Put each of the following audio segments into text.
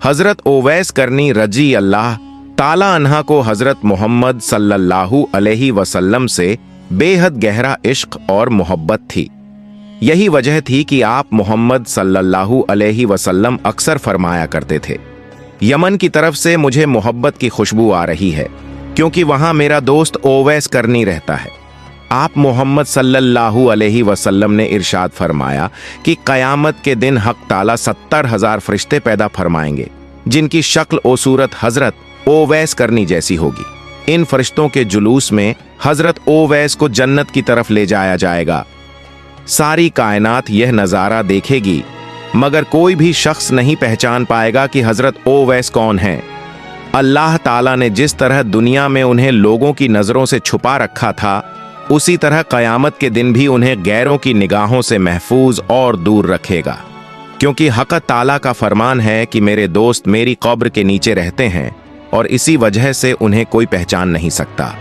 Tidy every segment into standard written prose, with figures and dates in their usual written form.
हजरत Owais करनी रजी अल्लाह ताला अन्हा को हजरत मोहम्मद सल्लल्लाहु अलैहि वसल्लम से बेहद गहरा इश्क और मोहब्बत थी। यही वजह थी कि आप मोहम्मद सल्लल्लाहु अलैहि वसल्लम अक्सर फरमाया करते थे, यमन की तरफ से मुझे मोहब्बत की खुशबू आ रही है, क्योंकि वहां मेरा दोस्त ओवैस करनी रहता है। आप मोहम्मद सल्लल्लाहु अलैहि वसल्लम ने इरशाद फरमाया कि क़यामत के दिन हक ताला 70,000 फरिश्ते पैदा फरमाएंगे, जिनकी शक्ल और सूरत हजरत ओवैस करनी जैसी होगी। इन फरिश्तों के जुलूस में हजरत ओवैस को जन्नत की तरफ ले जाया जाएगा। सारी कायनात यह नज़ारा देखेगी, मगर कोई भी शख्स नहीं पहचान पाएगा कि हजरत ओवैस कौन है। अल्लाह ताला ने जिस तरह दुनिया में उन्हें लोगों की नज़रों से छुपा रखा था, उसी तरह क़यामत के दिन भी उन्हें गैरों की निगाहों से महफूज और दूर रखेगा, क्योंकि हक़ ताला का फरमान है कि मेरे दोस्त मेरी कब्र के नीचे रहते हैं और इसी वजह से उन्हें कोई पहचान नहीं सकता।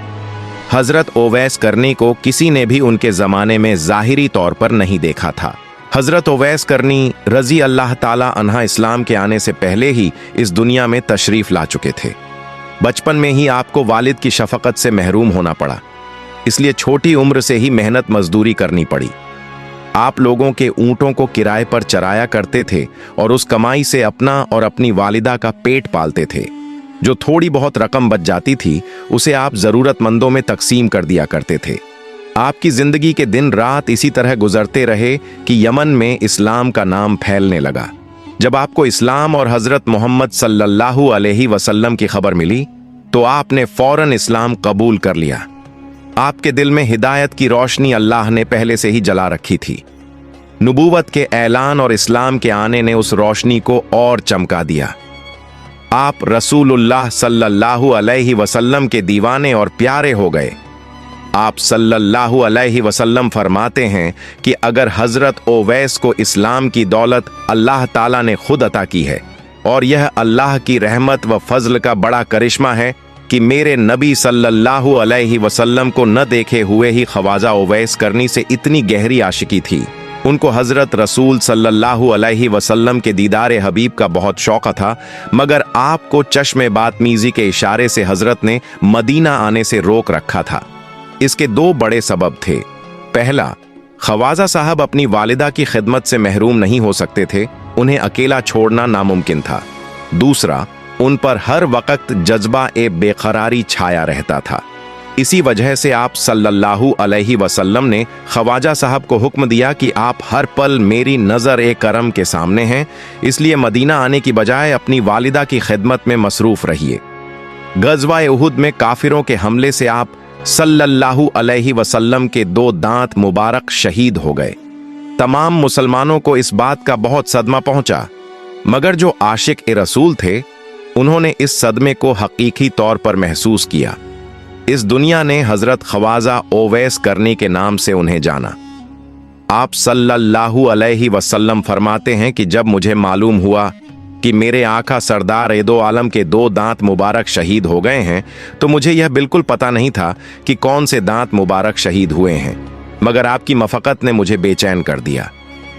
हजरत ओवैस करनी को किसी ने भी उनके ज़माने में ज़ाहिरी तौर पर नहीं देखा था। हजरत ओवैस करनी रजी अल्लाह ताला अन्हा इस्लाम के आने से पहले ही इस दुनिया में तशरीफ़ ला चुके थे। बचपन में ही आपको वालिद की शफ़क़त से महरूम होना पड़ा, इसलिए छोटी उम्र से ही मेहनत मजदूरी करनी पड़ी। आप लोगों के ऊँटों को किराए पर चराया करते थे और उस कमाई से अपना और अपनी वालिदा का पेट पालते थे। जो थोड़ी बहुत रकम बच जाती थी, उसे आप ज़रूरतमंदों में तकसीम कर दिया करते थे। आपकी ज़िंदगी के दिन रात इसी तरह गुजरते रहे कि यमन में इस्लाम का नाम फैलने लगा। जब आपको इस्लाम और हज़रत मोहम्मद सल्लल्लाहु अलैहि वसल्लम की खबर मिली, तो आपने फ़ौरन इस्लाम कबूल कर लिया। आपके दिल में हिदायत की रोशनी अल्लाह ने पहले से ही जला रखी थी। नबूवत के ऐलान और इस्लाम के आने ने उस रोशनी को और चमका दिया। आप रसूलुल्लाह सल्लल्लाहु अलैहि वसल्लम के दीवाने और प्यारे हो गए। आप सल्लल्लाहु अलैहि वसल्लम फरमाते हैं कि अगर हजरत ओवैस को इस्लाम की दौलत अल्लाह ताला ने खुद अता की है, और यह अल्लाह की रहमत व फजल का बड़ा करिश्मा है कि मेरे नबी सल्लल्लाहु अलैहि वसल्लम को न देखे हुए ही ख्वाजा ओवैस करनी से इतनी गहरी आशिकी थी। उनको हजरत रसूल सल्लल्लाहु अलैहि वसल्लम के दीदारे हबीब का बहुत शौक़ था, मगर आपको चश्मे बातमीज़ी के इशारे से हजरत ने मदीना आने से रोक रखा था। इसके दो बड़े सबब थे। पहला, ख्वाजा साहब अपनी वालिदा की खिदमत से महरूम नहीं हो सकते थे, उन्हें अकेला छोड़ना नामुमकिन था। दूसरा, उन पर हर वक्त जज्बा ए बेकरारी छाया रहता था। इसी वजह से आप सल्लल्लाहु अलैहि वसल्लम ने ख्वाजा साहब को हुक्म दिया कि आप हर पल मेरी नज़र ए करम के सामने हैं, इसलिए मदीना आने की बजाय अपनी वालिदा की खिदमत में मसरूफ़ रहिए। गज़वा उहुद में काफिरों के हमले से आप सल्लल्लाहु अलैहि वसल्लम के 2 दांत मुबारक शहीद हो गए। तमाम मुसलमानों को इस बात का बहुत सदमा पहुंचा, मगर जो आशिक ए रसूल थे, उन्होंने इस सदमे को हकीकी तौर पर महसूस किया। इस दुनिया ने हजरत ख्वाजा ओवैस करनी के नाम से उन्हें जाना। आप सल्लल्लाहु अलैहि वसल्लम फरमाते हैं कि जब मुझे मालूम हुआ कि मेरे आका सरदार एदो आलम के 2 दांत मुबारक शहीद हो गए हैं, तो मुझे यह बिल्कुल पता नहीं था कि कौन से दांत मुबारक शहीद हुए हैं, मगर आपकी मफकत ने मुझे बेचैन कर दिया।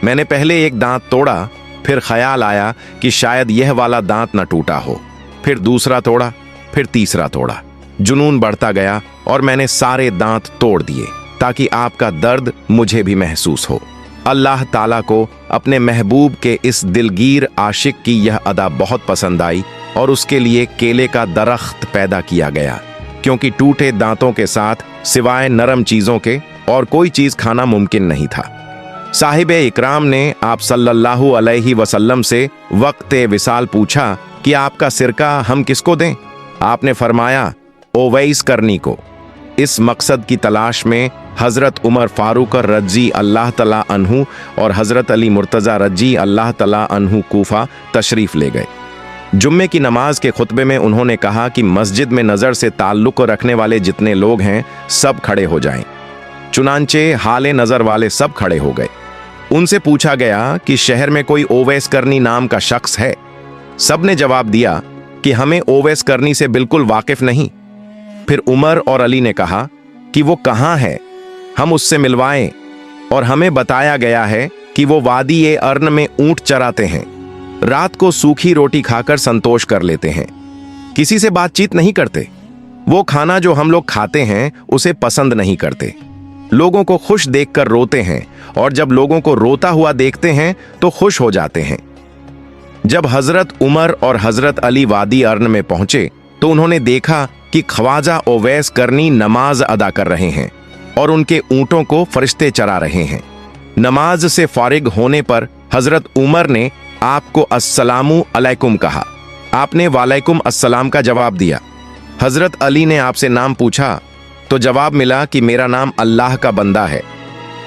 मैंने पहले एक दांत तोड़ा, फिर ख्याल आया कि शायद यह वाला दांत न टूटा हो, फिर दूसरा तोड़ा, फिर तीसरा तोड़ा। जुनून बढ़ता गया और मैंने सारे दांत तोड़ दिए ताकि आपका दर्द मुझे भी महसूस हो। अल्लाह ताला को अपने महबूब के इस दिलगीर आशिक की यह अदा बहुत पसंद आई और उसके लिए केले का दरख्त पैदा किया गया, क्योंकि टूटे दांतों के साथ सिवाय नरम चीज़ों के और कोई चीज़ खाना मुमकिन नहीं था। साहिब इकराम ने आप सल्लल्लाहु अलैहि वसल्लम से वक्ते विसाल पूछा कि आपका सिरका हम किसको दें? आपने फरमाया, ओवैस करनी को। इस मकसद की तलाश में हज़रत उमर फारूक रजी अल्लाह तला अन्हु और हज़रत अली मुर्तज़ा रजी अल्लाह तला अन्हु कूफा तशरीफ़ ले गए। जुम्मे की नमाज के खुतबे में उन्होंने कहा कि मस्जिद में नज़र से ताल्लुक़ रखने वाले जितने लोग हैं, सब खड़े हो जाएं। चुनांचे हाले नज़र वाले सब खड़े हो गए। उनसे पूछा गया कि शहर में कोई ओवैस करनी नाम का शख्स है? सब ने जवाब दिया कि हमें ओवैस करनी से बिल्कुल वाकिफ नहीं। फिर उमर और अली ने कहा कि वो कहाँ है, हम उससे मिलवाएं, और हमें बताया गया है कि वो वादी ए अर्न में ऊंट चराते हैं। रात को सूखी रोटी खाकर संतोष कर लेते हैं, किसी से बातचीत नहीं करते। वो खाना जो हम लोग खाते हैं उसे पसंद नहीं करते। लोगों को खुश देखकर रोते हैं और जब लोगों को रोता हुआ देखते हैं तो खुश हो जाते हैं। जब हजरत उमर और हजरत अली वादी अर्न में पहुंचे तो उन्होंने देखा कि ख्वाजा ओवैस करनी नमाज अदा कर रहे हैं और उनके ऊंटों को फरिश्ते चरा रहे हैं। नमाज से फारिग होने पर हजरत उमर ने आपको अस्सलामु अलैकुम कहा। आपने वालेकुम अस्सलाम का जवाब दिया। हजरत अली ने आपसे नाम पूछा तो जवाब मिला कि मेरा नाम अल्लाह का बंदा है।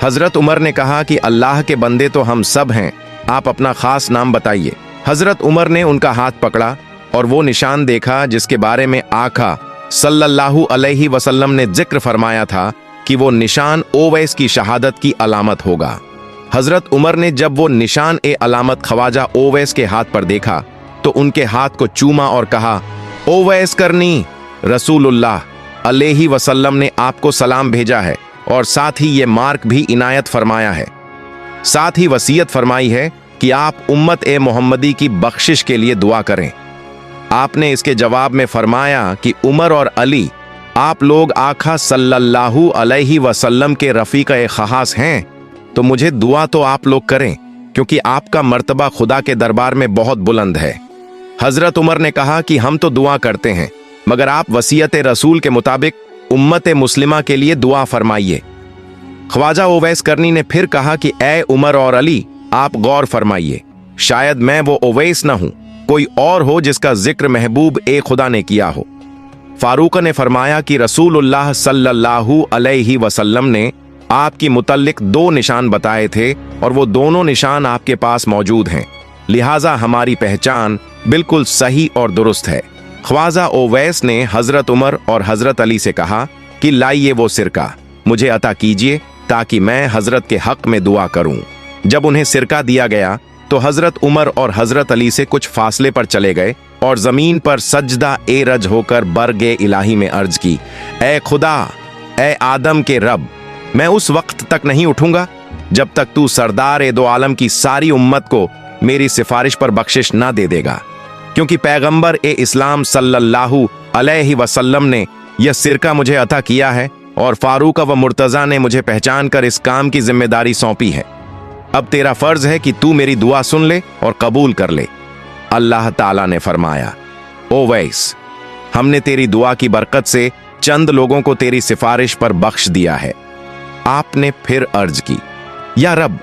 हजरत उमर ने कहा कि अल्लाह के बंदे तो हम सब हैं, आप अपना खास नाम बताइए। हजरत उमर ने उनका हाथ पकड़ा और वो निशान देखा जिसके बारे में आका सल्लल्लाहु अलैहि वसल्लम ने जिक्र फरमाया था कि वो निशान ओवैस की शहादत की अलामत होगा। हजरत उमर ने जब वो निशान ए अलामत ख्वाजा ओवैस के हाथ पर देखा तो उनके हाथ को चूमा और कहा, ओवैस करनी, रसूलुल्लाह अलैहि वसल्लम ने आपको सलाम भेजा है और साथ ही ये मार्क भी इनायत फरमाया है। साथ ही वसीयत फरमाई है कि आप उम्मत ए मोहम्मदी की बख्शिश के लिए दुआ करें। आपने इसके जवाब में फरमाया कि उमर और अली, आप लोग आका सल्लल्लाहु अलैहि वसल्लम के रफीक ए खास हैं, तो मुझे दुआ तो आप लोग करें क्योंकि आपका मर्तबा खुदा के दरबार में बहुत बुलंद है। हजरत उमर ने कहा कि हम तो दुआ करते हैं, मगर आप वसीयत रसूल के मुताबिक उम्मत मुस्लिमा के लिए दुआ फरमाइए। ख्वाजा ओवैस करनी ने फिर कहा कि ए उमर और अली, आप गौर फरमाइए, शायद मैं वो ओवैस न हूं, कोई और हो जिसका जिक्र महबूब ए खुदा ने किया हो। फारूक ने फरमाया कि रसूलुल्लाह सल्लल्लाहु अलैहि वसल्लम ने आपकी मुतल्लिक 2 निशान बताए थे और वो दोनों निशान आपके पास मौजूद हैं, लिहाजा हमारी पहचान बिल्कुल सही और दुरुस्त है। ख्वाजा ओवैस ने हजरत उमर और हजरत अली से कहा कि लाइए वो सिरका मुझे अता कीजिए ताकि मैं हजरत के हक में दुआ करूं। जब उन्हें सिरका दिया गया तो हजरत उमर और हजरत अली से कुछ फासले पर चले गए और जमीन पर सजदा ए रज होकर बरगे इलाही में अर्ज की, ए खुदा, ए आदम के रब, मैं उस वक्त तक नहीं उठूंगा जब तक तू सरदार ए दो आलम की सारी उम्मत को मेरी सिफारिश पर बख्शिश ना दे देगा, क्योंकि पैगंबर ए इस्लाम सल्लल्लाहु अलैहि वसल्लम ने यह सिरका मुझे अता किया है और फारूक व मुर्तजा ने मुझे पहचान कर इस काम की जिम्मेदारी सौंपी है। अब तेरा फर्ज है कि तू मेरी दुआ सुन ले और कबूल कर ले। अल्लाह ताला ने फरमाया, ओवैस, हमने तेरी दुआ की बरकत से चंद लोगों को तेरी सिफारिश पर बख्श दिया है। आपने फिर अर्ज की, या रब,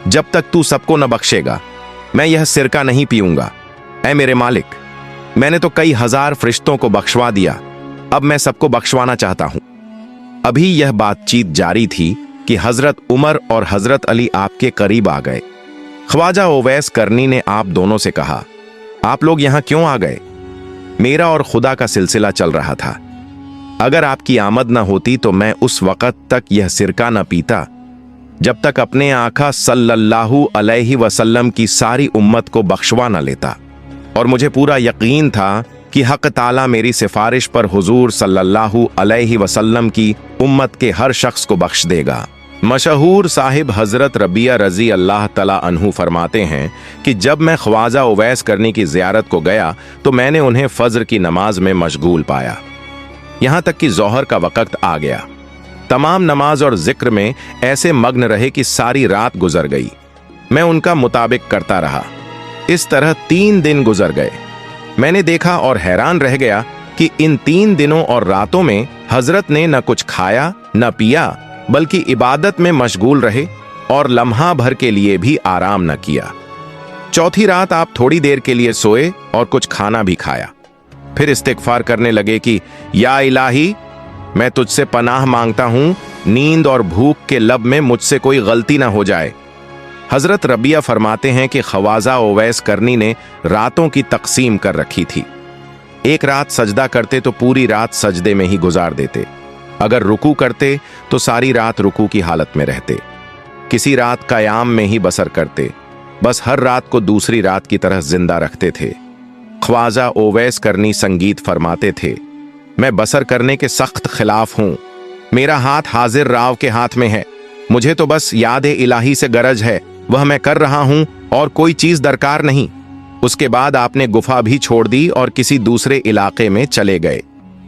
जब तक तू सबको न बख्शेगा मैं यह सिरका नहीं पीऊंगा। ऐ मेरे मालिक, मैंने तो कई हजार फरिश्तों को बख्शवा दिया, अब मैं सबको बख्शवाना चाहता हूं। अभी यह बातचीत जारी थी कि हजरत उमर और हजरत अली आपके करीब आ गए। ख्वाजा ओवैस करनी ने आप दोनों से कहा, आप लोग यहां क्यों आ गए? मेरा और खुदा का सिलसिला चल रहा था। अगर आपकी आमद न होती तो मैं उस वक़्त तक यह सिरका न पीता जब तक अपने आका सल्लल्लाहु अलैहि वसल्लम की सारी उम्मत को बख्शवा न लेता, और मुझे पूरा यकीन था कि हक ताला मेरी सिफारिश पर हुजूर सल्लल्लाहु अलैहि वसल्लम की उम्मत के हर शख्स को बख्श देगा। मशहूर साहिब हजरत रबिया रजी अल्लाह तला अन्हु फरमाते हैं कि जब मैं ख्वाजा ओवैस करनी की जियारत को गया तो मैंने उन्हें फज्र की नमाज में मशगूल पाया, यहां तक कि जोहर का वक्त आ गया। तमाम नमाज और जिक्र में ऐसे मग्न रहे कि सारी रात गुजर गई। मैं उनका मुताबिक करता रहा। इस तरह 3 दिन गुजर गए। मैंने देखा और हैरान रह गया कि इन 3 दिनों और रातों में हजरत ने न कुछ खाया न पिया, बल्कि इबादत में मशगूल रहे और लम्हा भर के लिए भी आराम न किया। चौथी रात आप थोड़ी देर के लिए सोए और कुछ खाना भी खाया, फिर इस्तिगफार करने लगे कि या इलाही, मैं तुझसे पनाह मांगता हूं नींद और भूख के लब में मुझसे कोई गलती ना हो जाए। हजरत रबिया फरमाते हैं कि ख्वाजा ओवैस करनी ने रातों की तकसीम कर रखी थी। एक रात सजदा करते तो पूरी रात सजदे में ही गुजार देते, अगर रुकू करते तो सारी रात रुकू की हालत में रहते, किसी रात कयाम में ही बसर करते, बस हर रात को दूसरी रात की तरह जिंदा रखते थे। ख्वाजा ओवैस करनी संगीत फरमाते थे, मैं बसर करने के सख्त खिलाफ हूं, मेरा हाथ हाजिर राव के हाथ में है, मुझे तो बस याद इलाही से गरज है, वह मैं कर रहा हूं और कोई चीज दरकार नहीं। उसके बाद आपने गुफा भी छोड़ दी और किसी दूसरे इलाके में चले गए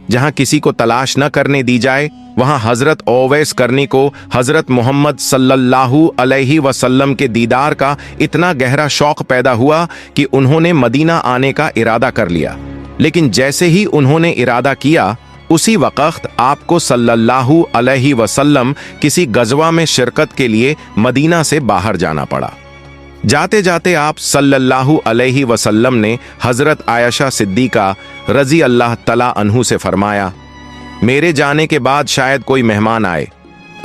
जहां किसी को तलाश न करने दी जाए। वहां हजरत ओवैस करनी को हजरत मोहम्मद सल्लल्लाहु अलैहि वसल्लम के दीदार का इतना गहरा शौक पैदा हुआ कि उन्होंने मदीना आने का इरादा कर लिया। लेकिन जैसे ही उन्होंने इरादा किया, उसी वक्त आपको सल्लल्लाहु अलैहि वसल्लम किसी गजवा में शिरकत के लिए मदीना से बाहर जाना पड़ा। जाते जाते आप सल्लल्लाहु अलैहि वसल्लम ने हजरत आयशा सिद्दीका रजी अल्लाह तला अन्हु से फरमाया, मेरे जाने के बाद शायद कोई मेहमान आए,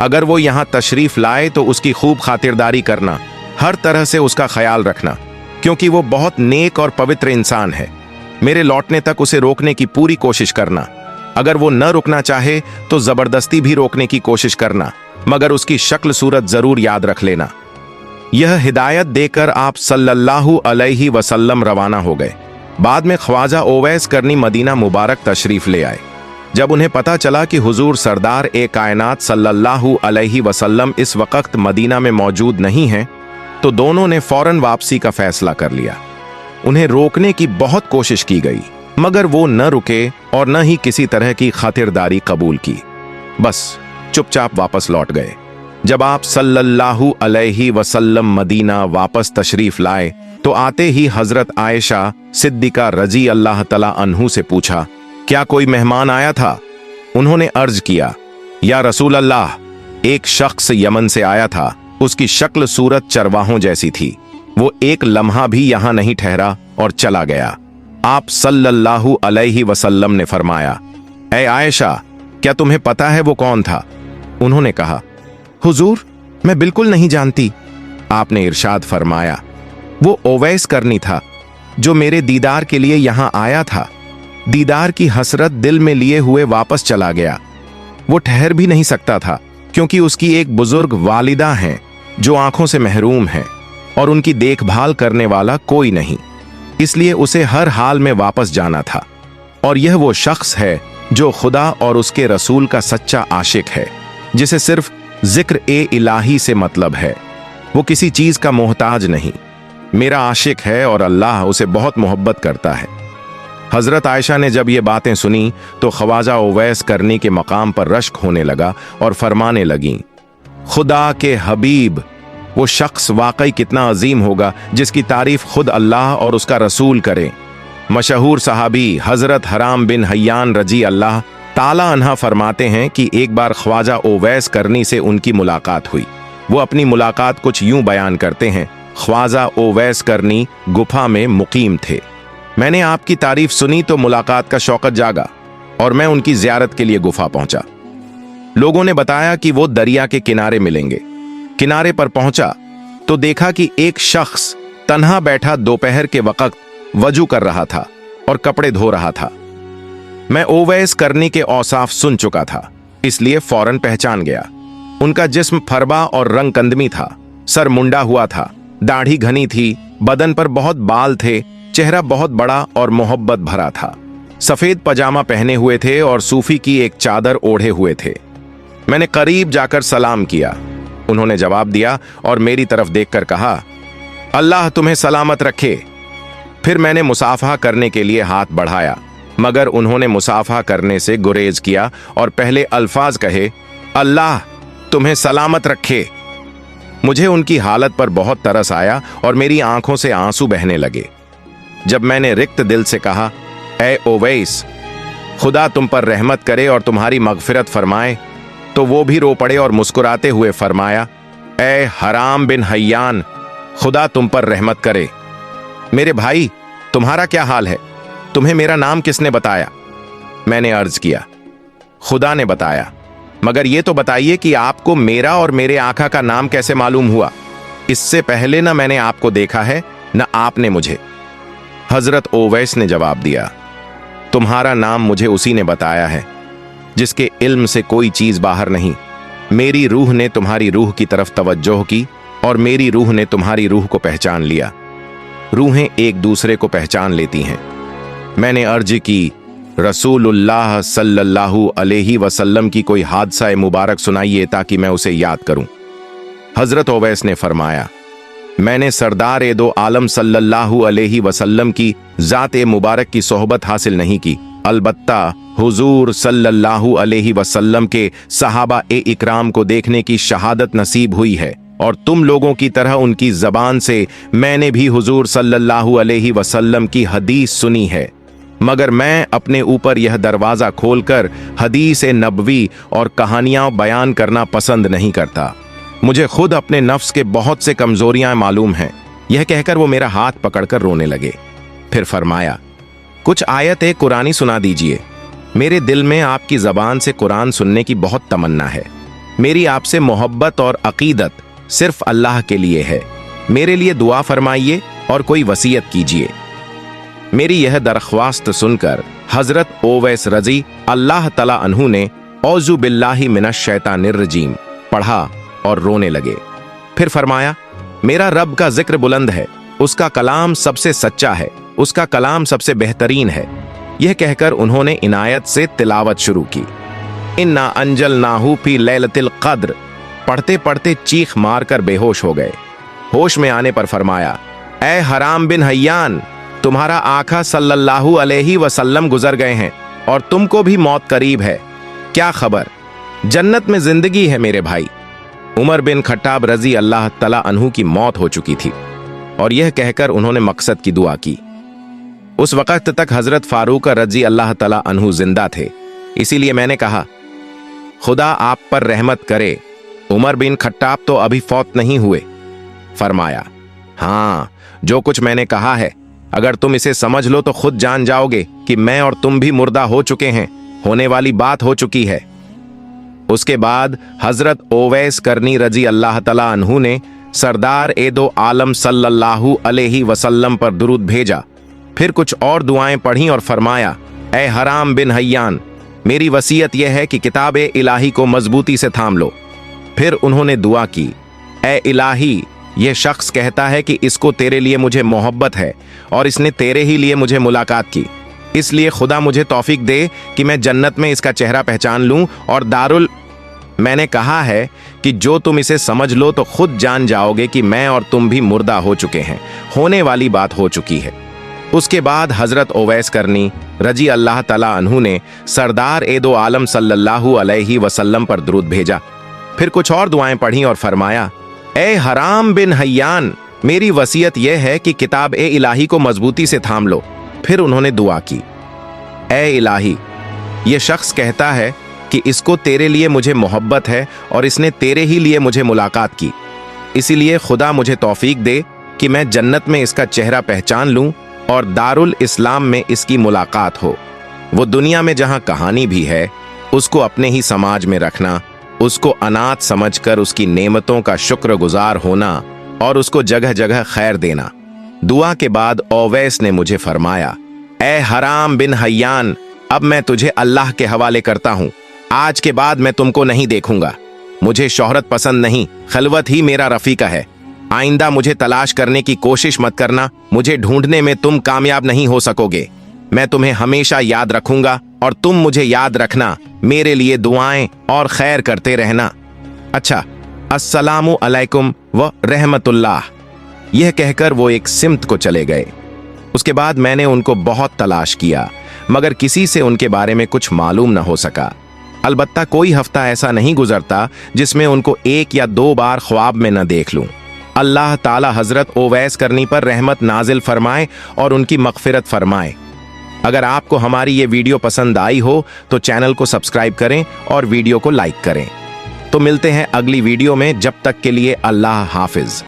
अगर वो यहाँ तशरीफ लाए तो उसकी खूब खातिरदारी करना, हर तरह से उसका ख्याल रखना, क्योंकि वो बहुत नेक और पवित्र इंसान है। मेरे लौटने तक उसे रोकने की पूरी कोशिश करना। अगर वो न रुकना चाहे तो जबरदस्ती भी रोकने की कोशिश करना, मगर उसकी शक्ल सूरत जरूर याद रख लेना। यह हिदायत देकर आप सल्लल्लाहु अलैहि वसल्लम रवाना हो गए। बाद में ख्वाजा ओवैस करनी मदीना मुबारक तशरीफ ले आए। जब उन्हें पता चला कि हुजूर सरदार ए कायनात सल्लल्लाहु अलैहि वसल्लम इस वक्त मदीना में मौजूद नहीं हैं, तो दोनों ने फौरन वापसी का फैसला कर लिया। उन्हें रोकने की बहुत कोशिश की गई, मगर वो न रुके और न ही किसी तरह की खातिरदारी कबूल की, बस चुपचाप वापस लौट गए। जब आप सल्लल्लाहु अलैहि वसल्लम मदीना वापस तशरीफ लाए तो आते ही हजरत आयशा सिद्दीका रजी अल्लाह तला अन्हु से पूछा, क्या कोई मेहमान आया था? उन्होंने अर्ज किया, या रसूल अल्लाह, एक शख्स यमन से आया था। उसकी शक्ल सूरत चरवाहों जैसी थी। वो एक लम्हा भी यहां नहीं ठहरा और चला गया। आप सल्लल्लाहु अलैहि वसल्लम ने फरमाया, ऐ आयशा, क्या तुम्हें पता है वो कौन था? उन्होंने कहा, हुजूर, मैं बिल्कुल नहीं जानती। आपने इरशाद फरमाया, वो ओवैस करनी था जो मेरे दीदार के लिए यहां आया था। दीदार की हसरत दिल में लिए हुए वापस चला गया। वो ठहर भी नहीं सकता था, क्योंकि उसकी एक बुजुर्ग वालिदा हैं जो आंखों से महरूम हैं और उनकी देखभाल करने वाला कोई नहीं, इसलिए उसे हर हाल में वापस जाना था। और यह वो शख्स है जो खुदा और उसके रसूल का सच्चा आशिक है, जिसे सिर्फ जिक्र ए इलाही से मतलब है। वो किसी चीज का मोहताज नहीं। मेरा आशिक है और अल्लाह उसे बहुत मोहब्बत करता है। हजरत आयशा ने जब ये बातें सुनी तो ख्वाजा ओवैस करनी के मकाम पर रश्क होने लगा और फरमाने लगीं, खुदा के हबीब, वो शख्स वाकई कितना अजीम होगा जिसकी तारीफ खुद अल्लाह और उसका रसूल करे। मशहूर सहाबी हजरत हराम बिन हय्यान रजी अल्लाह ताला अन्हा फरमाते हैं कि एक बार ख्वाजा ओवैस करनी से उनकी मुलाकात हुई। वो अपनी मुलाकात कुछ यूं बयान करते हैं, ख्वाजा ओवैस करनी गुफा में मुकीम थे। मैंने आपकी तारीफ सुनी तो मुलाकात का शौकत जागा और मैं उनकी जियारत के लिए गुफा पहुंचा। लोगों ने बताया कि वो दरिया के किनारे मिलेंगे। किनारे पर पहुंचा तो देखा कि एक शख्स तन्हा बैठा दोपहर के वक्त वजू कर रहा था और कपड़े धो रहा था। मैं ओवैस करनी के औसाफ सुन चुका था, इसलिए फौरन पहचान गया। उनका जिस्म फरबा और रंग कंदमी था, सर मुंडा हुआ था, दाढ़ी घनी थी, बदन पर बहुत बाल थे, चेहरा बहुत बड़ा और मोहब्बत भरा था। सफेद पजामा पहने हुए थे और सूफी की एक चादर ओढ़े हुए थे। मैंने करीब जाकर सलाम किया। उन्होंने जवाब दिया और मेरी तरफ देखकर कहा, अल्लाह तुम्हें सलामत रखे। फिर मैंने मुसाफा करने के लिए हाथ बढ़ाया, मगर उन्होंने मुसाफा करने से गुरेज किया और पहले अल्फाज कहे, अल्लाह तुम्हें सलामत रखे। मुझे उनकी हालत पर बहुत तरस आया और मेरी आंखों से आंसू बहने लगे। जब मैंने रिक्त दिल से कहा, ए ओवैस, खुदा तुम पर रहमत करे और तुम्हारी मगफिरत फरमाए, तो वो भी रो पड़े और मुस्कुराते हुए फरमाया, ए हराम बिन हय्यान, खुदा तुम पर रहमत करे। मेरे भाई, तुम्हारा क्या हाल है? तुम्हें मेरा नाम किसने बताया? मैंने अर्ज किया, खुदा ने बताया। मगर ये तो बताइए कि आपको मेरा और मेरे आका का नाम कैसे मालूम हुआ? इससे पहले न मैंने आपको देखा है, न आपने मुझे। हजरत ओवैस ने जवाब दिया, तुम्हारा नाम मुझे उसी ने बताया है जिसके इल्म से कोई चीज बाहर नहीं। मेरी रूह ने तुम्हारी रूह की तरफ तवज्जो की और मेरी रूह ने तुम्हारी रूह को पहचान लिया। रूहें एक दूसरे को पहचान लेती हैं। मैंने अर्ज की, रसूलुल्लाह सल्लल्लाहु अलैहि वसल्लम की कोई हादसा मुबारक सुनाइए ताकि मैं उसे याद करूं। हजरत ओवैस ने फरमाया, मैंने सरदार ए दो आलम सल्लल्लाहु अलैहि वसल्लम की ज़ात मुबारक की सोहबत हासिल नहीं की, अलबत्ता हुजूर सल्लल्लाहु अलैहि वसल्लम के सहाबा ए इकराम को देखने की शहादत नसीब हुई है, और तुम लोगों की तरह उनकी जबान से मैंने भी हुजूर सल्लल्लाहु अलैहि वसल्लम की हदीस सुनी है। मगर मैं अपने ऊपर यह दरवाज़ा खोलकर हदीस नबवी और कहानियां बयान करना पसंद नहीं करता। मुझे खुद अपने नफ्स के बहुत से कमजोरियां मालूम हैं। यह कहकर वो मेरा हाथ पकड़कर रोने लगे। फिर फरमाया, कुछ आयतें कुरानी सुना दीजिए। मेरे दिल में आपकी जबान से कुरान सुनने की बहुत तमन्ना है। मेरी आपसे मोहब्बत और अकीदत सिर्फ अल्लाह के लिए है। मेरे लिए दुआ फरमाइए और कोई वसीयत कीजिए। मेरी यह दरख्वास्त सुनकर हजरत ओवैस रजी अल्लाह तला अन्हु ने औज़ु बिल्लाहि मिनश शैतानिर रजीम पढ़ा और रोने लगे। फिर फरमाया, मेरा रब का जिक्र बुलंद है, उसका कलाम सबसे सच्चा है, उसका कलाम सबसे बेहतरीन है। यह कहकर उन्होंने इनायत से तिलावत शुरू की। इन्ना अंजलनाहु फी लैलतिल क़द्र पढ़ते पढ़ते चीख मारकर बेहोश हो गए। होश में आने पर फरमाया, ऐ हराम बिन हय्यान, तुम्हारा आका सल्लल्लाहु अलैहि वसल्लम गुजर गए हैं और तुमको भी मौत करीब है। क्या खबर? जन्नत में जिंदगी है मेरे भाई। उमर बिन खट्टाब रजी अल्लाह तला अन्हु की मौत हो चुकी थी और यह कहकर उन्होंने मकसद की दुआ की। उस वक्त तक हजरत फारूक रजी अल्लाह तला अन्हु जिंदा थे, इसीलिए मैंने कहा, खुदा आप पर रहमत करे, उमर बिन खट्टाब तो अभी फौत नहीं हुए। फरमाया, हाँ, जो कुछ मैंने कहा है अगर तुम इसे समझ लो तो खुद जान जाओगे कि मैं और तुम भी मुर्दा हो चुके हैं, होने वाली बात हो चुकी है। उसके बाद हजरत ओवैस करनी रजी अल्लाह तला अन्हु ने सरदार ए दो आलम सल्लल्लाहु अलैहि वसल्लम पर दुरूद भेजा। फिर कुछ और दुआएं पढ़ी और फरमाया, ए हराम बिन हय्यान, मेरी वसीयत यह है कि किताब इलाही को मजबूती से थाम लो। फिर उन्होंने दुआ की, ए इलाही, यह शख्स कहता है कि इसको तेरे लिए मुझे मोहब्बत है और इसने तेरे ही लिए मुझे मुलाकात की, इसलिए खुदा मुझे तौफीक दे कि मैं जन्नत में इसका चेहरा पहचान लूं और दारुल। मैंने कहा है कि जो तुम इसे समझ लो तो खुद जान जाओगे कि मैं और तुम भी मुर्दा हो चुके हैं, होने वाली बात हो चुकी है। उसके बाद हजरत ओवैस करनी रजी अल्लाह तला अन्हु ने सरदार ए दो आलम सल्लल्लाहु अलैहि वसल्लम पर दुरूद भेजा। फिर कुछ और दुआएं पढ़ी और फरमाया, ए हराम बिन हय्यान, मेरी वसीयत यह है कि किताब ए इलाही को मजबूती से थाम लो। फिर उन्होंने दुआ की, ए इलाही, यह शख्स कहता है कि इसको तेरे लिए मुझे मोहब्बत है और इसने तेरे ही लिए मुझे मुलाकात की, इसीलिए खुदा मुझे तौफीक दे कि मैं जन्नत में इसका चेहरा पहचान लूं और दारुल इस्लाम में इसकी मुलाकात हो। वो दुनिया में जहां कहानी भी है उसको अपने ही समाज में रखना, उसको अनाथ समझकर उसकी नेमतों का शुक्रगुजार होना और उसको जगह जगह खैर देना। दुआ के बाद ओवैस ने मुझे फरमाया, ए हराम बिन हय्यान, अब मैं तुझे अल्लाह के हवाले करता हूं। आज के बाद मैं तुमको नहीं देखूंगा। मुझे शोहरत पसंद नहीं, खलवत ही मेरा रफीका है। आइंदा मुझे तलाश करने की कोशिश मत करना, मुझे ढूंढने में तुम कामयाब नहीं हो सकोगे। मैं तुम्हें हमेशा याद रखूंगा और तुम मुझे याद रखना, मेरे लिए दुआएं और खैर करते रहना। अच्छा, अस्सलामु अलैकुम व रहमतुल्लाह। यह कहकर वो एक सिमत को चले गए। उसके बाद मैंने उनको बहुत तलाश किया, मगर किसी से उनके बारे में कुछ मालूम न हो सका। अलबत्ता कोई हफ्ता ऐसा नहीं गुजरता जिसमें उनको एक या दो बार ख्वाब में न देख लूं। अल्लाह ताला हजरत ओवैस करनी पर रहमत नाजिल फरमाए और उनकी मगफिरत फरमाए। अगर आपको हमारी ये वीडियो पसंद आई हो तो चैनल को सब्सक्राइब करें और वीडियो को लाइक करें। तो मिलते हैं अगली वीडियो में, जब तक के लिए अल्लाह हाफिज।